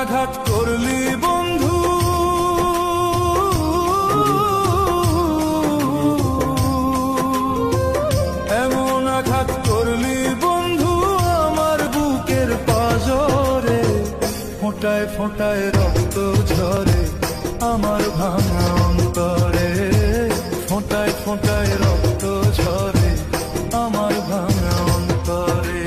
আঘাত করলি বন্ধু, এমন আঘাত করলি বন্ধু আমার বুকের পাজরে। ফোঁটায় ফোঁটায় রক্ত ঝরে আমার ভাঙা অন্তরে, ফোঁটায় ফোঁটায় রক্ত ঝরে আমার ভাঙা অন্তরে।